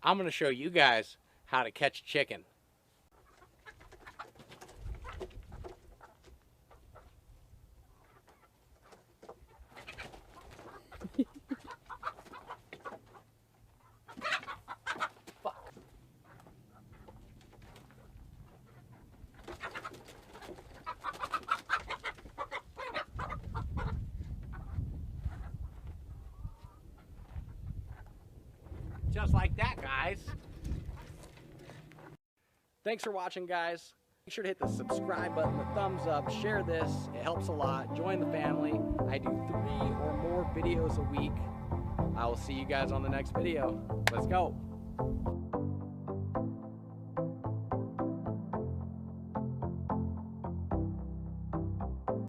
I'm going to show you guys how to catch a chicken. Just like that, guys. Thanks for watching, guys. Make sure to hit the subscribe button, the thumbs up, share this. It helps a lot. Join the family. I do 3 or more videos a week. I will see you guys on the next video. Let's go.